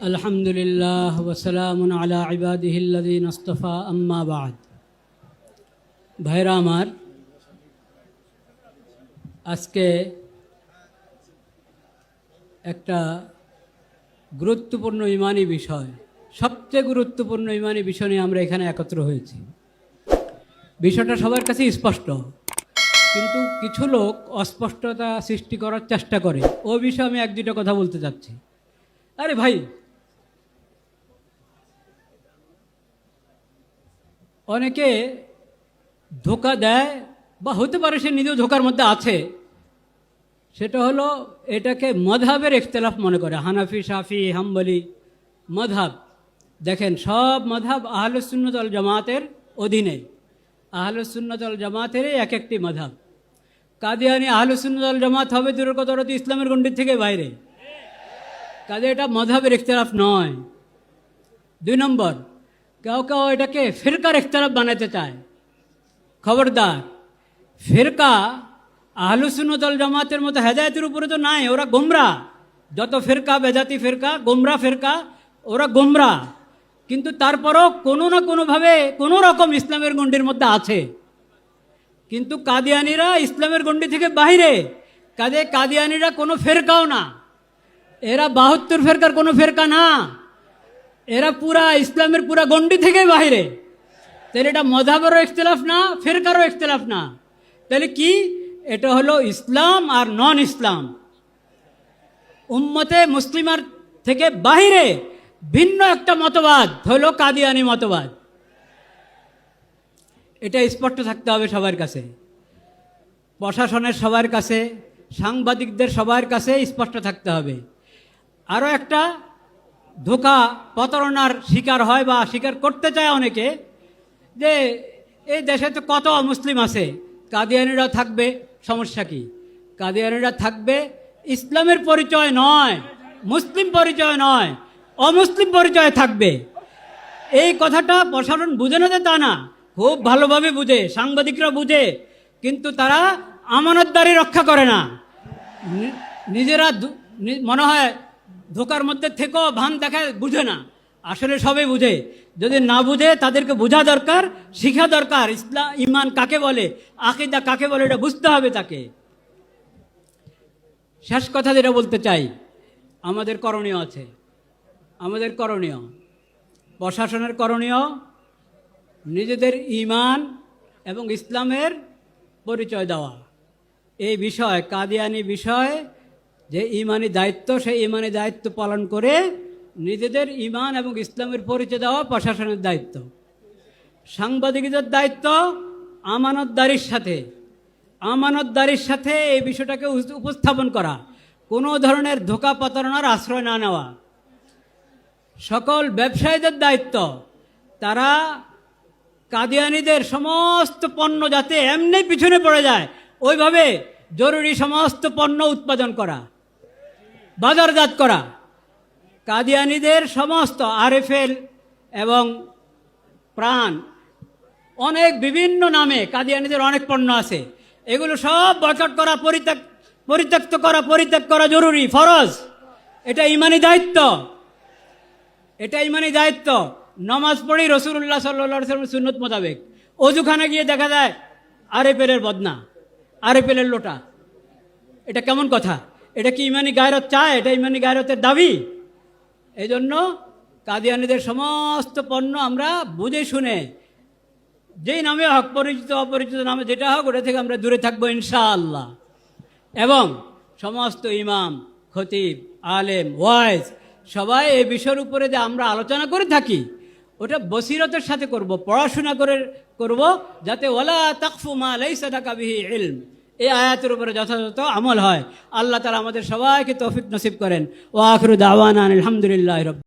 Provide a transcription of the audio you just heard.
আলহামদুলিল্লাহ ওয়াসালামুন আলা ইবাদিহিল্লাযীনা ইসতাফা আম্মা বা'দ। ভাইরা আমার, আজকে একটা গুরুত্বপূর্ণ ইমানি বিষয়, সবচেয়ে গুরুত্বপূর্ণ ইমানি বিষয় নিয়ে আমরা এখানে একত্র হয়েছি। বিষয়টা সবার কাছে স্পষ্ট, কিন্তু কিছু লোক অস্পষ্টতা সৃষ্টি করার চেষ্টা করে। ও বিষয়ে আমি এক দুটো কথা বলতে চাচ্ছি। আরে ভাই, অনেকে ধোঁকা দেয়, বা হতে পারে সে নিজেও ধোঁকার মধ্যে আছে। সেটা হলো এটাকে মযহাবের ইখতিলাফ মনে করে। হানাফি, শাফি, হাম্বলি মযহাব, দেখেন সব মযহাব আহলুস সুন্নাত ওয়াল জামাতের অধীনে। আহলুস সুন্নাত ওয়াল জামাতেরই এক একটি মযহাব। কাদিয়ানি আহলুস সুন্নাত ওয়াল জামাত হবে দূরের কথা, ওরা তো ইসলামের গণ্ডির থেকে বাইরে। কাজে এটা মযহাবের ইখতিলাফ নয়। 2 নম্বর, কেউ কেউ এটাকে ফিরকার ইখতিলাফ বানাতে চায়। খবরদার, ফিরকা আহলুস সুন্নাত ওয়াল জামাতের মতো হেদায়েতের উপরে তো নাই। ওরা গোমরা। যত ফিরকা, বেদাতি ফিরকা, গোমরা ফিরকা, ওরা গোমরা। কিন্তু তারপরও কোনো না কোনোভাবে কোনো রকম ইসলামের গণ্ডির মধ্যে আছে। কিন্তু কাদিয়ানিরা ইসলামের গণ্ডি থেকে বাইরে। কাজে কাদিয়ানিরা কোনো ফেরকাও না। এরা 72 ফেরকার কোনো ফেরকা না। এরা পুরা ইসলামের পুরা গণ্ডি থেকে বাইরে। তাহলে এটা মযহাবেরও ইখতিলাফ না, ফেরকারও ইখতিলাফ না। তাহলে কি? এটা হলো ইসলাম আর নন ইসলাম। উম্মতে মুসলিমার থেকে বাইরে ভিন্ন একটা মতবাদ হলো কাদিয়ানি মতবাদ। এটা স্পষ্ট থাকতে হবে সবার কাছে, প্রশাসনের সবার কাছে, সাংবাদিকদের সবার কাছে স্পষ্ট থাকতে হবে। আরও একটা ধোঁকা, প্রতারণার শিকার হয় বা স্বীকার করতে চায় অনেকে, যে এই দেশে তো কত মুসলিম আছে, কাদিয়ানিরা থাকবে, সমস্যা কি? কাদিয়ানিরা থাকবে ইসলামের পরিচয় নয়, মুসলিম পরিচয় নয়, অমুসলিম পরিচয় থাকবে। এই কথাটা প্রশাসন বুঝে না যে তা না, খুব ভালোভাবে বুঝে, সাংবাদিকরা বুঝে, কিন্তু তারা আমানতদারি রক্ষা করে না। নিজেরা মনে হয় ধোকার মধ্যে থেকেও ভান দেখায়, বুঝে না। আসলে সবাই বুঝে। যদি না বুঝে তাদেরকে বোঝা দরকার, শিখা দরকার। ইসলাম, ইমান কাকে বলে, আকীদা কাকে বলে, এটা বুঝতে হবে তাকে। শেষ কথা যেটা বলতে চাই, আমাদের করণীয় আছে। আমাদের করণীয়, প্রশাসনের করণীয়, নিজেদের ইমান এবং ইসলামের পরিচয় দেওয়া। এই বিষয়, কাদিয়ানি বিষয় যে ইমানি দায়িত্ব, সেই ইমানি দায়িত্ব পালন করে নিজেদের ইমান এবং ইসলামের পরিচয় দেওয়া প্রশাসনের দায়িত্ব। সাংবাদিকদের দায়িত্ব আমানতদারির সাথে এই বিষয়টাকে উপস্থাপন করা, কোনো ধরনের ধোঁকা প্রতারণার আশ্রয় না নেওয়া। সকল ব্যবসায়ীদের দায়িত্ব, তারা কাদিয়ানিদের সমস্ত পণ্য যাতে এমনি পিছনে পড়ে যায়, ওইভাবে জরুরি সমস্ত পণ্য উৎপাদন করা, বাজারজাত করা। কাদিয়ানিদের সমস্ত আরএফএল এবং প্রাণ, অনেক বিভিন্ন নামে কাদিয়ানিদের অনেক পণ্য আছে, এগুলো সব বয়কট করা, পরিত্যাগ করা জরুরি, ফরজ। এটা ইমানি দায়িত্ব, এটা ইমানি দায়িত্ব। নমাজ পড়ি রাসূলুল্লাহ সাল্লাল্লাহু আলাইহি ওয়াসাল্লামের সুন্নত মোতাবেক, অজুখানে গিয়ে দেখা যায় আরএফএলের বদনা, আরএফএলের লোটা। এটা কেমন কথা? এটা কি ইমানি গায়রত চায়? এটা ইমানি গায়রতের দাবি? এই জন্য কাদিয়ানিদের সমস্ত পণ্য আমরা বুঝে শুনে, যেই নামে হক, পরিচিত অপরিচিত নামে যেটা হোক, ওটা থেকে আমরা দূরে থাকবো ইনশাআল্লাহ। এবং সমস্ত ইমাম, খতিব, আলেম, ওয়াইজ সবাই এই বিষয়ের উপরে যে আমরা আলোচনা করে থাকি, ওটা বসিরতের সাথে করব, পড়াশোনা করে করব, যাতে ওয়ালা তাকফু মা লাইসা লাকা বিহি ইলম, এই আয়াতের উপরে যথাযথ আমল হয়। আল্লাহ তাআলা আমাদের সবাইকে তৌফিক নসিব করেন। ওয়া আখিরু দাওয়ানা আলহামদুলিল্লাহি রাব্বিল